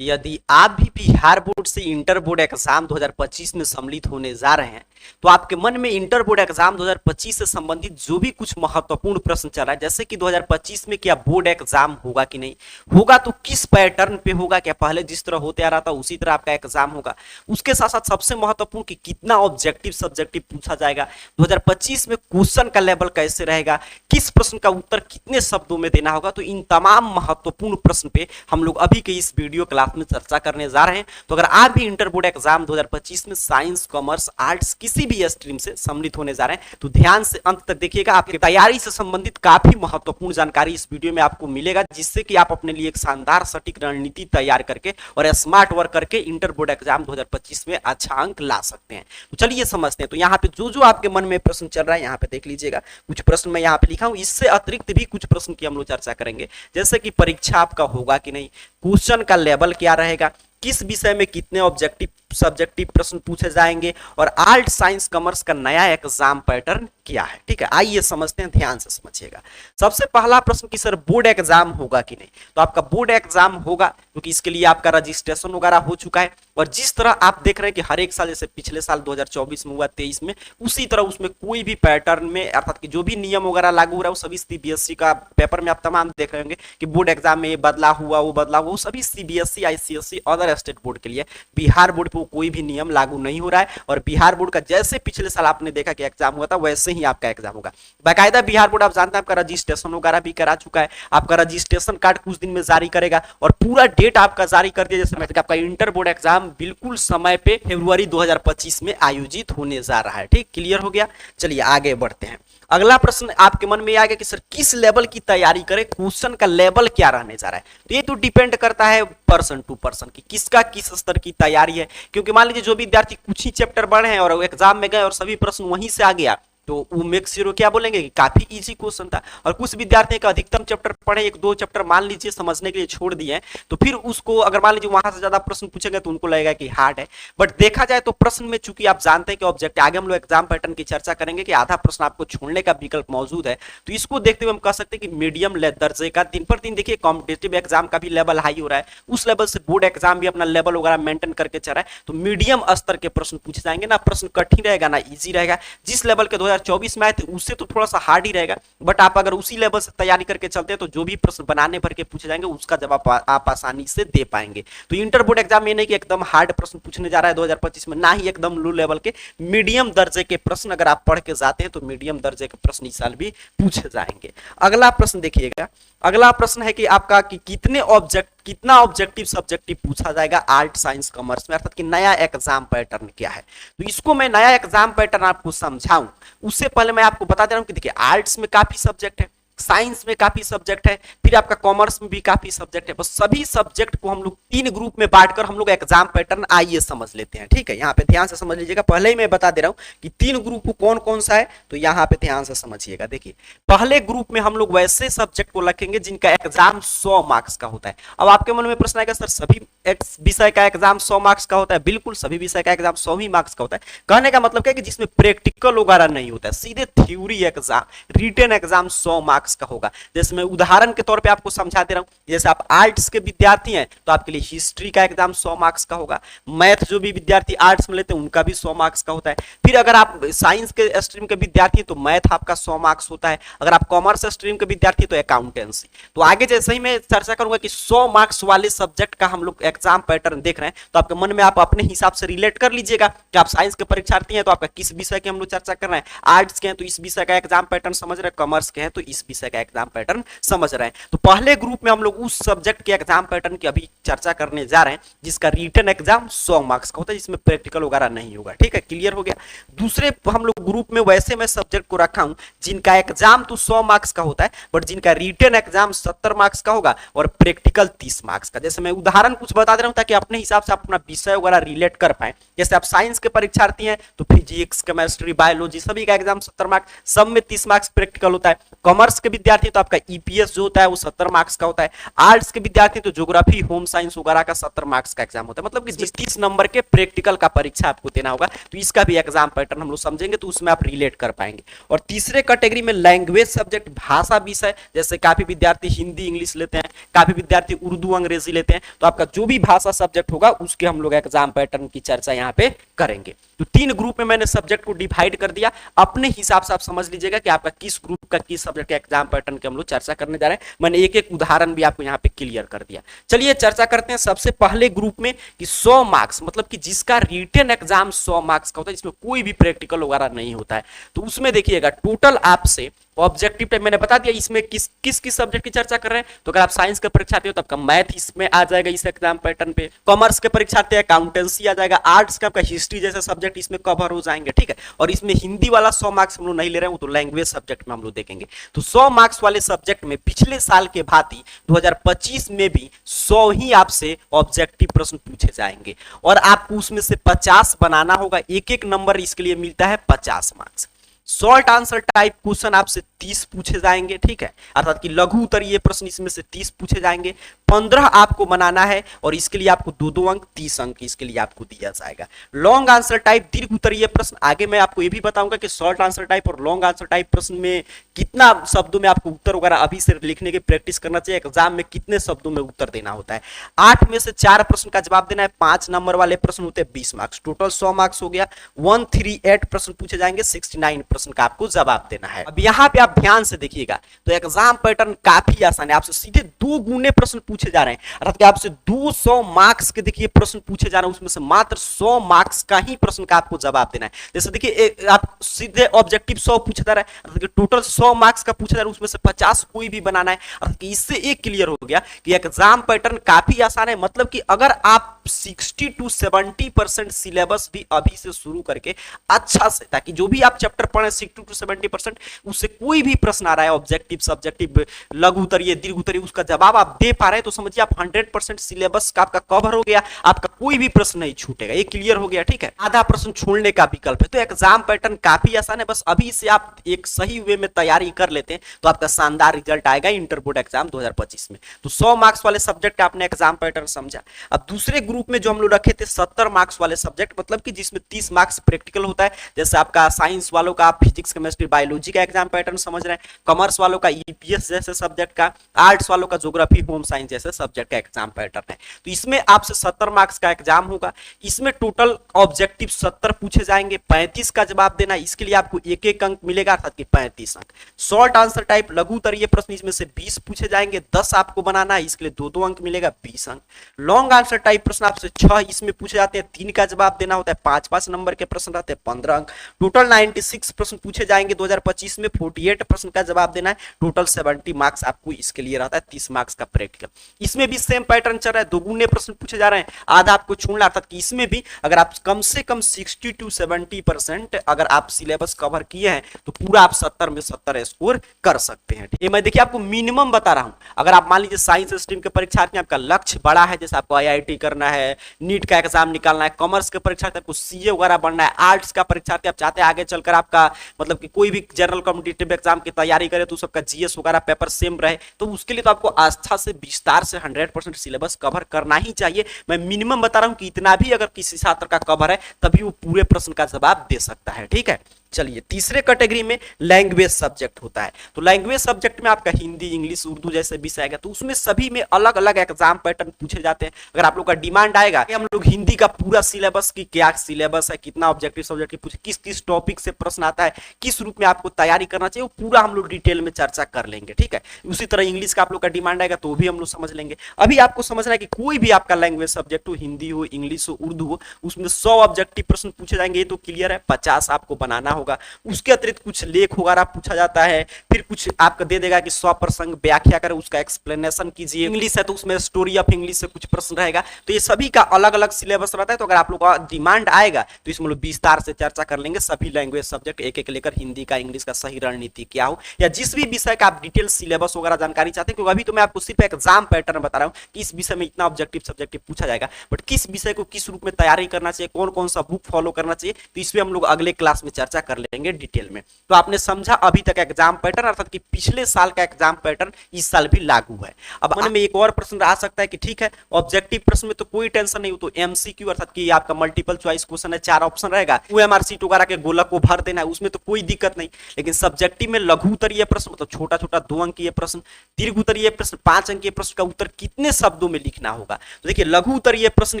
यदि आप भी बिहार बोर्ड से इंटर बोर्ड एग्जाम 2025 में सम्मिलित होने जा रहे हैं तो आपके मन में इंटर बोर्ड एग्जाम 2025 से संबंधित जो भी कुछ महत्वपूर्ण प्रश्न चल रहा है, जैसे कि 2025 में क्या बोर्ड एग्जाम होगा कि नहीं होगा, तो किस पैटर्न पे होगा, क्या पहले जिस तरह होते आ रहा था उसी तरह आपका एग्जाम होगा, उसके साथ साथ सबसे महत्वपूर्ण कि कितना ऑब्जेक्टिव सब्जेक्टिव पूछा जाएगा, 2025 में क्वेश्चन का लेवल कैसे रहेगा, किस प्रश्न का उत्तर कितने शब्दों में देना होगा, तो इन तमाम महत्वपूर्ण प्रश्न पे हम लोग अभी के इस वीडियो क्लास में चर्चा करने जा रहे हैं। तो अगर आप भी इंटर बोर्ड एग्जाम 2025 में साइंस, कॉमर्स, आर्ट्स किसी भी स्ट्रीम से सम्मिलित होने जा रहे हैं तो ध्यान से अंत तक देखिएगा। आपकी तैयारी से संबंधित काफी महत्वपूर्ण जानकारी इस वीडियो में आपको मिलेगा, जिससे कि आप अपने लिए एक शानदार सटीक रणनीति तैयार करके और स्मार्ट वर्क करके इंटर बोर्ड एग्जाम 2025 में अच्छा अंक ला सकते हैं। तो चलिए समझते हैं। तो यहाँ पे जो जो आपके मन में प्रश्न चल रहा है यहाँ पे देख लीजिएगा। कुछ प्रश्न मैं यहाँ पे लिखा हूँ, इससे अतिरिक्त भी कुछ प्रश्न की हम लोग चर्चा करेंगे, जैसे कि परीक्षा आपका होगा कि नहीं, क्वेश्चन का लेवल क्या रहेगा, किस विषय में कितने ऑब्जेक्टिव सब्जेक्टिव प्रश्न पूछे जाएंगे, और आर्ट, साइंस, कॉमर्स का नया एग्जाम पैटर्न क्या है। ठीक है, आइए समझते हैं, ध्यान से समझिएगा। सबसे पहला प्रश्न कि सर बोर्ड एग्जाम होगा कि नहीं, तो आपका बोर्ड एग्जाम होगा क्योंकि इसके लिए आपका रजिस्ट्रेशन वगैरह हो चुका है, और जिस तरह आप देख रहे हैं कि हर एक साल, जैसे पिछले साल 2024 में हुआ, 23 में, उसी तरह उसमें कोई भी पैटर्न में अर्थात कि जो भी नियम वगैरह लागू हो रहा है वो सभी सीबीएसई का पेपर में आप तमाम देख रहे होंगे कि बोर्ड एग्जाम में ये बदलाव हुआ, वो बदलाव, वो सभी CBSE, ICSE, other state board के लिए। बिहार बोर्ड पे कोई भी नियम लागू नहीं हो रहा है, और बिहार बोर्ड का जैसे पिछले साल आपने देखा कि एग्जाम हुआ था वैसे ही आपका एग्जाम होगा। बाकायदा बिहार बोर्ड आप जानते हैं आपका रजिस्ट्रेशन वगैरह भी करा चुका है, आपका रजिस्ट्रेशन कार्ड कुछ दिन में जारी करेगा और पूरा डेट आपका जारी कर दिया, जैसे आपका इंटर बोर्ड एग्जाम बिल्कुल समय पे फरवरी 2025 में आयोजित होने जा रहा है। ठीक, क्लियर हो गया। चलिए आगे बढ़ते हैं। अगला प्रश्न आपके मन में आ गया कि सर किस लेवल की तैयारी करें, क्वेश्चन का लेवल क्या रहने जा रहा है, तो ये तो डिपेंड करता है पर्सन टू पर्सन कि किसका किस स्तर की तैयारी है। क्योंकि मान लीजिए जो विद्यार्थी कुछ ही चैप्टर पढ़े हैं और एग्जाम में गए और सभी प्रश्न वहीं से आ गया, तो वो मेक श्योर क्या बोलेंगे कि काफी इजी क्वेश्चन था, और कुछ विद्यार्थी का अधिकतम चैप्टर पढ़े, एक दो चैप्टर मान लीजिए समझने के लिए छोड़ दिए, तो फिर उसको अगर मान लीजिए वहां से ज्यादा प्रश्न पूछेंगे तो उनको लगेगा कि हार्ड है। बट देखा जाए तो प्रश्न में चूंकि आप जानते हैं कि ऑब्जेक्ट, आगे हम लोग एग्जाम पैटर्न की चर्चा करेंगे कि आधा प्रश्न आपको छोड़ने का विकल्प मौजूद है, तो इसको देखते हुए हम कह सकते हैं कि मीडियम दर्जे का, दिन पर दिन देखिए कॉम्पिटेटिव एग्जाम का भी लेवल हाई हो रहा है, उस लेवल से बोर्ड एग्जाम भी अपना लेवल वगैरह मेंटेन करके चल रहा है, तो मीडियम स्तर के प्रश्न पूछे जाएंगे, ना प्रश्न कठिन रहेगा ना इजी रहेगा। जिस लेवल के 2024 में आए थे उससे तो थोड़ा सा हार्ड ही रहेगा, बट आप अगर उसी लेवल से तैयारी करके चलते हैं तो जो भी प्रश्न बनाने भर के पूछे जाएंगे उसका जवाब आप आसानी से दे पाएंगे। तो इंटर बोर्ड एग्जाम में नहीं कि एकदम हार्ड प्रश्न पूछने जा रहा है 2025 में, ना ही एकदम लो लेवल के, मीडियम दर्जे के प्रश्न अगर आप पढ़ के जाते हैं तो मीडियम दर्जे के प्रश्न इस साल भी पूछे जाएंगे। अगला प्रश्न देखिएगा, अगला प्रश्न है कि आपका कि कितना ऑब्जेक्टिव सब्जेक्टिव पूछा जाएगा आर्ट, साइंस, कॉमर्स में, अर्थात कि नया एग्जाम पैटर्न क्या है। तो इसको मैं नया एग्जाम पैटर्न आपको समझाऊं उससे पहले मैं आपको बता दे रहा हूं कि देखिए आर्ट्स में काफी सब्जेक्ट है, साइंस में काफी सब्जेक्ट है, फिर आपका कॉमर्स में भी काफी सब्जेक्ट है। बस सभी सब्जेक्ट को हम लोग 3 ग्रुप में बांटकर हम लोग एग्जाम पैटर्न आइए समझ लेते हैं। ठीक है, यहाँ पे ध्यान से समझ लीजिएगा, पहले ही मैं बता दे रहा हूं कि 3 ग्रुप कौन कौन सा है, तो यहाँ पे ध्यान से समझिएगा। देखिए पहले ग्रुप में हम लोग वैसे सब्जेक्ट को रखेंगे जिनका एग्जाम 100 मार्क्स का होता है। अब आपके मन में प्रश्न आएगा सर सभी विषय का एग्जाम 100 मार्क्स का होता है? बिल्कुल, सभी विषय का एग्जाम 100 ही मार्क्स का होता है। कहने का मतलब क्या है कि जिसमें प्रैक्टिकल वगैरह नहीं होता है, सीधे theory exam, written exam 100 marks का होगा। जैसे मैं उदाहरण के तौर पे आपको समझा दे रहा हूं, जैसे आप आर्ट्स के विद्यार्थी हैं तो आपके लिए हिस्ट्री का एग्जाम 100 मार्क्स का होगा, मैथ जो भी विद्यार्थी आर्ट्स में लेते हैं उनका भी 100 मार्क्स का होता है। फिर अगर आप साइंस के स्ट्रीम के विद्यार्थी हैं तो मैथ आपका 100 मार्क्स होता है, अगर आप कॉमर्स स्ट्रीम के विद्यार्थी तो अकाउंटेंसी। तो आगे जैसे ही मैं चर्चा करूंगा कि 100 मार्क्स वाले सब्जेक्ट का हम लोग एग्जाम पैटर्न देख रहे हैं, तो आपके मन में आप अपने हिसाब से रिलेट कर लीजिएगा कि आप साइंस के परीक्षार्थी हैं तो आपका किस विषय की हम लोग चर्चा कर रहे हैं, आर्ट्स के हैं तो इस विषय का एग्जाम पैटर्न समझ रहे हैं, कॉमर्स के हैं तो इस विषय का एग्जाम पैटर्न समझ रहे हैं। तो पहले ग्रुप में हम लोग उस सब्जेक्ट के एग्जाम पैटर्न की अभी चर्चा करने जा रहे हैं जिसका रिटन एग्जाम 100 मार्क्स का होता है, जिसमें प्रैक्टिकल वगैरह नहीं होगा। ठीक है, क्लियर हो गया। दूसरे हम लोग ग्रुप में वैसे मैं सब्जेक्ट को रखा हूं जिनका एग्जाम तो 100 मार्क्स का होता है, बट जिनका रिटन एग्जाम 70 मार्क्स का होगा और प्रैक्टिकल 30 मार्क्स का। जैसे मैं उदाहरण कुछ बता दे रहा हूं ताकि अपने हिसाब से आप अपना विषय वगैरह रिलेट कर पाए। जैसे आप साइंस के परीक्षार्थी हैं तो फिर फिजिक्स, केमिस्ट्री, बायोलॉजी सभी का एग्जाम 70 मार्क्स, सब में 30 मार्क्स प्रैक्टिकल होता है। कॉमर्स के विद्यार्थी तो आपका ईपीएस जो होता है वो 70 मार्क्स का होता है। आर्ट्स के विद्यार्थी तो ज्योग्राफी, होम साइंस वगैरह का 70 मार्क्स का एग्जाम होता है, मतलब कि 30 नंबर के प्रैक्टिकल का परीक्षा आपको देना होगा। तो इसका भी एग्जाम पैटर्न हम लोग समझेंगे तो उसमें आप रिलेट कर पाएंगे। और तीसरे कैटेगरी में लैंग्वेज सब्जेक्ट, भाषा विषय, जैसे काफी विद्यार्थी हिंदी इंग्लिश लेते हैं, काफी विद्यार्थी उर्दू अंग्रेजी लेते हैं, तो आपका जो भी भाषा सब्जेक्ट होगा उसके हम लोग एग्जाम पैटर्न की चर्चा यहाँ पे करेंगे। तो 3 ग्रुप में मैंने सब्जेक्ट को डिवाइड कर दिया, अपने हिसाब से आप समझ लीजिएगा कि आपका किस ग्रुप का किस सब्जेक्ट के एग्जाम पैटर्न के हम लोग चर्चा करने जा रहे हैं। मैंने एक एक उदाहरण भी आपको यहाँ पे क्लियर कर दिया। चलिए चर्चा करते हैं सबसे पहले ग्रुप में कि 100 मार्क्स, मतलब कि जिसका रिटन एग्जाम 100 मार्क्स का होता है, जिसमें कोई भी प्रैक्टिकल वगैरह नहीं होता है। तो उसमें देखिएगा टोटल आपसे ऑब्जेक्टिव टाइप मैंने बता दिया, इसमें किस किस सब्जेक्ट की चर्चा कर रहे हैं। तो अगर आप साइंस के परीक्षार्थी हो तो आपका मैथ इसमें आ जाएगा इस एग्जाम पैटर्न पे, कॉमर्स के परीक्षार्थी अकाउंटेंसी आ जाएगा, आर्ट्स का आपका हिस्ट्री जैसे सब्जेक्ट इसमें कवर हो जाएंगे, ठीक है। और इसमें हिंदी वाला 100 मार्क्स हम लोग नहीं ले रहे हैं, वो तो लैंग्वेज सब्जेक्ट में हम लोग देखेंगे। तो 100 मार्क्स वाले सब्जेक्ट में पिछले साल के भांति 2025 में भी 100 ही आपसे ऑब्जेक्टिव प्रश्न पूछे जाएंगे और आपको उसमें से 50 बनाना होगा। एक एक नंबर इसके लिए मिलता है 50 marks. Short answer type question आपसे 30 पूछे जाएंगे, ठीक है, अर्थात कि लघु उत्तरीय प्रश्न इसमें से 30 पूछे जाएंगे। 15 आपको बनाना है और इसके लिए आपको 2-2 अंक, 30 अंक इसके लिए आपको दिया जाएगा। लॉन्ग आंसर टाइप दीर्घ उत्तरीय प्रश्न, आगे मैं आपको ये भी बताऊंगा कि शॉर्ट आंसर टाइप और लॉन्ग आंसर टाइप प्रश्न में कितना शब्दों में आपको उत्तर वगैरह अभी से लिखने की प्रैक्टिस करना चाहिए, एग्जाम में कितने शब्दों में उत्तर देना होता है। 8 में से 4 प्रश्न का जवाब देना है, 5 नंबर वाले प्रश्न होते हैं 20 मार्क्स, टोटल 100 मार्क्स हो गया। 138 प्रश्न पूछे जाएंगे, 69 प्रश्न का आपको जवाब देना है। अब यहाँ पे आप ध्यान से देखिएगा तो एग्जाम पैटर्न काफी आसान है, आपसे सीधे 2 गुने प्रश्न पूछे जा रहे हैं, अर्थात कि आपसे 200 मार्क्स के देखिए प्रश्न पूछे जा रहे हैं, उसमें से मात्र 100 मार्क्स का ही प्रश्न का आपको जवाब देना है। जैसे देखिए आप सीधे ऑब्जेक्टिव 100 पूछे जा रहा है, अर्थात कि टोटल 100 मार्क्स का पूछा जा रहा है, उसमें से 50 कोई भी बनाना है। अर्थात कि इससे एक क्लियर हो गया कि एग्जाम पैटर्न काफी आसान है, मतलब कि अगर आप 60 to 70% सिलेबस भी अभी से शुरू करके अच्छा से, ताकि जो भी आप चैप्टर पढ़े 60 to 70% उससे कोई भी प्रश्न आ रहा है ऑब्जेक्टिव सब्जेक्टिव लघु उत्तरीय दीर्घ उत्तरीय, उसका जवाब आप दे पा रहे हैं तो समझिए आप 100% सिलेबस का आपका कवर हो गया, आपका कोई भी प्रश्न नहीं छूटेगा। ये क्लियर हो गया, ठीक है। आधा प्रश्न छोड़ने का विकल्प है। तो एग्जाम पैटर्न काफी आसान है, बस अभी से आप एक सही वे में तैयारी कर लेते हैं तो आपका शानदार रिजल्ट आएगा इंटर बोर्ड एग्जाम 2025 में। तो 100 मार्क्स वाले सब्जेक्ट का आपने एग्जाम पैटर्न समझा। अब दूसरे ग्रुप में जो हम लोग रखे थे 70 मार्क्स वाले सब्जेक्ट, मतलब कि जिसमें 30 मार्क्स प्रैक्टिकल होता है, जैसे आपका साइंस वालों का फिजिक्स केमिस्ट्री बायोलॉजी का एग्जाम पैटर्न समझ रहे हैं, कॉमर्स वालों का ईपीएस जैसे सब्जेक्ट का, आर्ट्स वालों का ज्योग्राफी होम साइंस जैसे सब्जेक्ट का एग्जाम पैटर्न है। तो इसमें आपसे 70 मार्क्स का एग्जाम होगा, इसमें टोटल ऑब्जेक्टिव 70 पूछे जाएंगे, 35 का जवाब देना, इसके लिए आपको एक एक अंक मिलेगा, अर्थात कि 35 अंक। शॉर्ट आंसर टाइप लघु उत्तरीय प्रश्न इसमें से 20 पूछे जाएंगे, 10 आपको बनाना है, इसके लिए 2-2 अंक मिलेगा, 20 अंक। लॉन्ग आंसर टाइप प्रश्न आपसे 6 इसमें पूछे जाते हैं, 3 का जवाब देना होता है, 5-5 नंबर के प्रश्न रहते हैं, 15 अंक। टोटल 96 प्रश्न पूछे जाएंगे 2025 में, 48 प्रश्न का जवाब देना है, टोटल 70 मार्क्स आपको इसके लिए रहता है, 30 मार्क्स का प्रैक्टिकल। इसमें भी सेम पैटर्न चल रहा है, 2 गुने प्रश्न पूछे जा रहे हैं, आधा आपको छोड़ना, अर्थात कि इसमें भी अगर आप कम से कम 60 to 70% अगर आप सिलेबस कवर किए हैं तो पूरा आप 70 में 70 स्कोर कर सकते हैं। ये मैं देखिए आपको मिनिमम बता रहा हूं। अगर आप मान लीजिए साइंस स्ट्रीम के परीक्षार्थी आपका लक्ष्य बड़ा है, जैसे आपको आईआईटी करना है, नीट का एग्जाम निकालना है, कॉमर्स के परीक्षार्थी आपको सीए वगैरह बनना है, आर्ट्स का परीक्षार्थी आप चाहते हैं आगे चलकर आपका मतलब कि कोई भी जनरल कॉम्पिटिटिव एग्जाम की तैयारी करे तो सबका जीएस वगैरह पेपर सेम रहे, तो उसके लिए तो आपको आस्था से विस्तार से 100% सिलेबस कवर करना ही चाहिए। मैं मिनिमम बता रहा हूं कि इतना भी अगर किसी छात्र का कवर है तभी वो पूरे प्रश्न का जवाब दे सकता है, ठीक है। चलिए तीसरे कैटेगरी में लैंग्वेज सब्जेक्ट होता है। तो लैंग्वेज सब्जेक्ट में आपका हिंदी इंग्लिश उर्दू जैसे विषय आएगा, तो उसमें सभी में अलग अलग एग्जाम पैटर्न पूछे जाते हैं। अगर आप लोग का डिमांड आएगा कि हम लोग हिंदी का पूरा सिलेबस की क्या सिलेबस है, कितना ऑब्जेक्टिव सब्जेक्ट की पूछे, किस किस टॉपिक से प्रश्न आता है, किस रूप में आपको तैयारी करना चाहिए, वो पूरा हम लोग डिटेल में चर्चा कर लेंगे, ठीक है। उसी तरह इंग्लिश का आप लोग का डिमांड आएगा तो भी हम लोग समझ लेंगे। अभी आपको समझना है कि कोई भी आपका लैंग्वेज सब्जेक्ट हो, हिंदी हो इंग्लिश हो उर्दू हो, उसमें 100 ऑब्जेक्टिव प्रश्न पूछे जाएंगे, ये तो क्लियर है। 50 आपको बनाना होगा। उसके अतिरिक्त कुछ लेख वगैरह पूछा जाता है, फिर कुछ आपका दे देगा कि स्वप्रसंग व्याख्या करें, उसका एक्सप्लेनेशन कीजिए। इंग्लिश है तो उसमें स्टोरी ऑफ इंग्लिश से कुछ प्रश्न रहेगा। तो ये सभी का अलग अलग सिलेबस रहता है। तो अगर आप लोग का डिमांड आएगा तो इसमें लोग विस्तार से चर्चा कर लेंगे, सभी लैंग्वेज सब्जेक्ट एक एक लेकर, हिंदी का, इंग्लिश का सही रणनीति क्या हो, या जिस भी विषय का आप डिटेल सिलेबस वगैरह जानकारी चाहते हैं। क्योंकि अभी तो मैं आपको सिर्फ एग्जाम पैटर्न बता रहा हूँ कि इस विषय में इतना ऑब्जेक्टिव सब्जेक्टिव पूछा जाएगा, बट किस विषय को किस रूप में तैयारी करना चाहिए, कौन कौन सा बुक फॉलो करना चाहिए, तो इस पे हम लोग अगले क्लास में चर्चा कर लेंगे डिटेल में। तो आपने समझा अभी तक एग्जाम पैटर्न, अर्थात कि पिछले साल का एग्जाम पैटर्न इस साल भी लागू है। अब मन में एक और प्रश्न आ सकता है कि ठीक है, ऑब्जेक्टिव प्रश्न में तो कोई टेंशन नहीं हो, तो एमसीक्यू अर्थात कि आपका मल्टीपल चॉइस क्वेश्चन है, 4 ऑप्शन रहेगा, ओएमआर सीट वगैरह के गोलक को भर देना है, उसमें तो कोई दिक्कत नहीं। लेकिन सब्जेक्टिव में लघु उत्तरीय प्रश्न, मतलब छोटा छोटा 2 अंकीय प्रश्न, दीर्घ उत्तरीय प्रश्न 5 अंकीय प्रश्न का उत्तर कितने शब्दों में लिखना होगा। तो देखिए, लघु उत्तरीय प्रश्न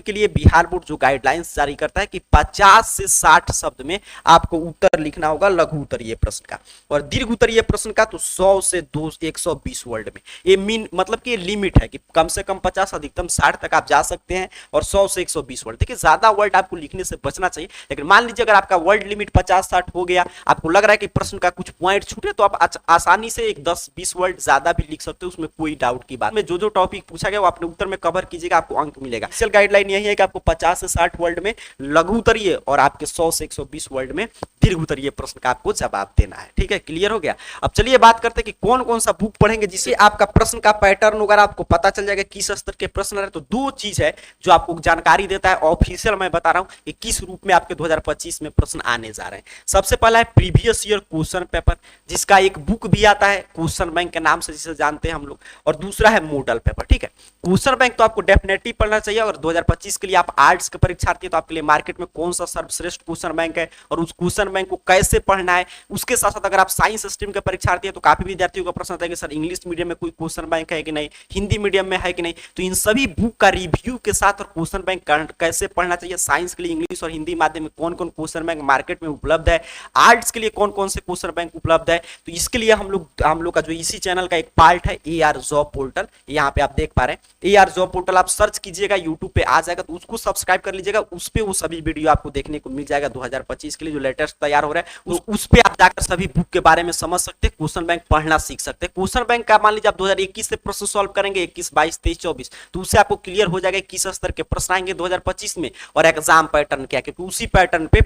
के लिए बिहार बोर्ड जो गाइडलाइंस जारी करता है कि 50 से 60 शब्द में आपको उत्तर लिखना होगा लघु उत्तरीय प्रश्न का, और दीर्घ उत्तरीय प्रश्न का तो 100 से 120 वर्ड में। ये मीन मतलब कि ये लिमिट है कि कम से कम 50 अधिकतम 60 तक आप जा सकते हैं, और 100 से 120 वर्ड। देखिए, ज्यादा वर्ड आपको लिखने से बचना चाहिए। लेकिन मान लीजिए अगर आपका वर्ड लिमिट 50-60 हो गया, आपको लग रहा है कि प्रश्न का कुछ पॉइंट छूटे, तो आप आसानी से एक 10-20 वर्ड ज्यादा भी लिख सकते हो, उसमें कोई डाउट की बात। में जो टॉपिक पूछा गया वो अपने उत्तर में कवर कीजिएगा, आपको अंक मिलेगा। ऑफिशियल गाइडलाइन यही है कि आपको 50 से 60 वर्ड में लघु उत्तरीय और आपके 100 से 120 वर्ड में दीर्घ उत्तरीय प्रश्न का आपको जवाब देना है। ठीक है, क्लियर हो गया। अब चलिए बात करते हैं कि कौन कौन सा बुक पढ़ेंगे जिससे आपका प्रश्न का पैटर्न वगैरह आपको पता चल जाएगा, किस स्तर के प्रश्न रहे। तो 2 चीज है जो आपको जानकारी देता है ऑफिशियल, मैं बता रहा हूं कि किस रूप में आपके 2025 में प्रश्न आने जा रहे हैं। सबसे पहला है प्रीवियस ईयर क्वेश्चन पेपर, जिसका एक बुक भी आता है क्वेश्चन बैंक के नाम से, जिसे जानते हैं हम लोग, और दूसरा है मॉडल पेपर। ठीक है, क्वेश्चन बैंक तो आपको डेफिनेटली पढ़ना चाहिए। और 2025 के लिए आप आर्ट्स के परीक्षार्थी है तो आपके लिए मार्केट में कौन सा सर्वश्रेष्ठ क्वेश्चन बैंक है और उस क्वेश्चन बैंक को कैसे पढ़ना है। उसके साथ साथ अगर आप साइंस स्ट्रीम के परीक्षार्थी है तो काफी विद्यार्थियों का प्रश्न आता है कि सर इंग्लिश मीडियम में कोई क्वेश्चन बैंक है कि नहीं, हिंदी मीडियम में है कि नहीं। तो इन सभी बुक का रिव्यू के साथ और क्वेश्चन बैंक कैसे पढ़ना चाहिए, साइंस के लिए इंग्लिश और हिंदी माध्यम में कौन कौन क्वेश्चन बैंक मार्केट में उपलब्ध है, आर्ट्स के लिए कौन कौन से क्वेश्चन बैंक उपलब्ध है, तो इसके लिए हम लोग का जो इसी चैनल का एक पार्ट है AR जॉब पोर्टल, यहाँ पे आप देख पा रहे हैं AR जॉब पोर्टल, आप सर्च कीजिएगा यूट्यूब पे आ जाएगा, तो उसको सब्सक्राइब कर लीजिएगा। उस पे वो सभी वीडियो आपको देखने को मिल जाएगा 2025 के लिए जो लेटेस्ट तैयार हो रहा है, उस पे आप जाकर सभी बुक के बारे में समझ सकते हैं, क्वेश्चन बैंक पढ़ना सीख सकते हैं। क्वेश्चन बैंक का मान लीजिए आप 2021 से प्रश्न सॉल्व करेंगे, 21, 22, 23, 24, तो उससे आपको क्लियर हो जाएगा किस स्तर के प्रश्न आएंगे 2025 में और एग्जाम पैटर्न क्या, क्योंकि उसी पैटर्न पे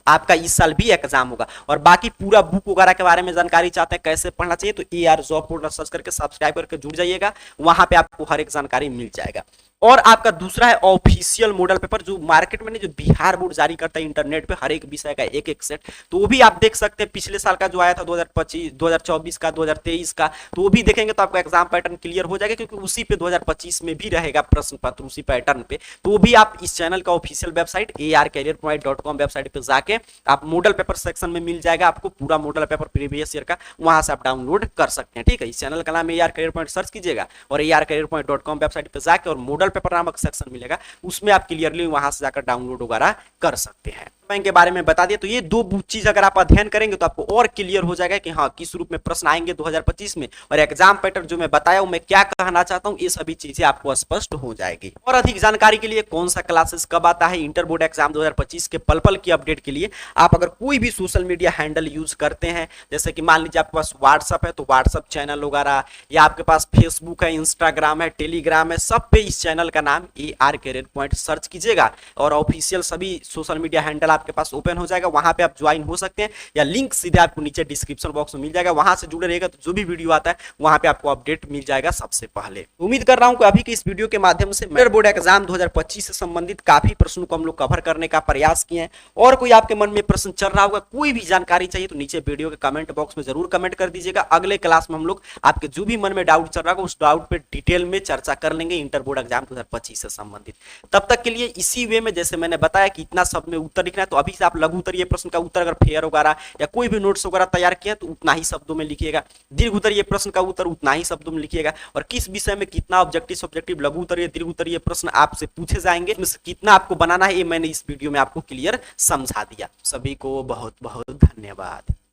आपका इस साल भी एग्जाम होगा। और बाकी पूरा बुक वगैरह के बारे में जानकारी चाहते हैं कैसे पढ़ना चाहिए, तो AR जॉब पोर्टल सर्च करके सब्सक्राइब करके जुड़ जाइएगा, वहां पे आपको हर एक जानकारी मिल जाएगा। और आपका दूसरा है ऑफिशियल मॉडल पेपर, जो मार्केट में नहीं, जो बिहार बोर्ड जारी करता है इंटरनेट पे हर एक विषय का एक एक सेट, तो वो भी आप देख सकते हैं। पिछले साल का जो आया था 2025, 2024 का, 2023 का, तो वो भी देखेंगे तो आपका एग्जाम पैटर्न क्लियर हो जाएगा, क्योंकि उसी पे 2025 में भी रहेगा प्रश्न पत्र उसी पैटर्न पे। तो वो भी आप इस चैनल का ऑफिशियल वेबसाइट arcareerpoint.com वेबसाइट पे जाके आप मॉडल पेपर सेक्शन में मिल जाएगा, आपको पूरा मॉडल पेपर प्रीवियस ईयर का, वहां से आप डाउनलोड कर सकते हैं। ठीक है, इस चैनल का नाम AR करियर पॉइंट सर्च कीजिएगा और arcareerpoint.com वेबसाइट पे जाके और मॉडल पेपर नामक सेक्शन मिलेगा, उसमें आप क्लियरली वहां से जाकर डाउनलोड वगैरह कर सकते हैं। बैंक के बारे में बता दिया, तो ये 2 चीज अगर आप अध्ययन करेंगे तो आपको और क्लियर हो जाएगा कि हाँ किस रूप में प्रश्न आएंगे 2025 में, और एग्जाम पैटर्न जो मैं बताया हूं, मैं क्या कहना चाहता हूं, ये सभी चीजें आपको स्पष्ट हो जाएगी। और अधिक जानकारी के लिए कौन सा क्लासेस कब आता है, इंटर बोर्ड एग्जाम 2025 के पल की अपडेट के लिए आप अगर कोई भी सोशल मीडिया हैंडल यूज करते हैं, जैसे कि मान लीजिए आपके पास व्हाट्सअप है तो व्हाट्सअप चैनल वगैरह, या आपके पास फेसबुक है, इंस्टाग्राम है, टेलीग्राम है, सब पे इस चैनल का नाम AR करियर पॉइंट सर्च कीजिएगा और ऑफिशियल सभी सोशल मीडिया हैंडल आपके पास ओपन हो जाएगा, वहां पे आप ज्वाइन हो सकते हैं, या लिंक सीधे आपको नीचे डिस्क्रिप्शन बॉक्स में मिल जाएगा, वहां से जुड़े रहेगा तो जो भी वीडियो आता है वहां पे आपको अपडेट मिल जाएगा सबसे पहले। उम्मीद कर रहा हूं कि अभी के इस वीडियो के माध्यम से इंटर बोर्ड एग्जाम 2025 से संबंधित काफी प्रश्नों को हम लोग कवर करने का प्रयास किए हैं। और कोई आपके मन में प्रश्न चल रहा होगा, कोई भी जानकारी चाहिए तो नीचे वीडियो के कमेंट बॉक्स में जरूर कमेंट कर दीजिएगा। अगले क्लास में हम लोग आपके जो भी मन में डाउट चल रहा होगा उस डाउट पे डिटेल में चर्चा कर लेंगे इंटर बोर्ड एग्जाम 2025 से संबंधित। तब तक के लिए इसी वे में जैसे मैंने बताया कि इतना सब में उत्तर लिखना है, तो अभी से आप लघु उत्तरीय प्रश्न का उत्तर अगर फेयर वगैरह या कोई भी नोट्स वगैरह तैयार किया तो उतना ही शब्दों में लिखिएगा, दीर्घ उत्तरीय प्रश्न का उत्तर उतना ही शब्दों में लिखिएगा, और किस विषय में कितना ऑब्जेक्टिव सब्जेक्टिव लघु उत्तरीय दीर्घ उत्तरीय प्रश्न आपसे पूछे जाएंगे, इसमें से कितना आपको बनाना है, ये मैंने इस वीडियो में आपको क्लियर समझा दिया। सभी को बहुत बहुत धन्यवाद।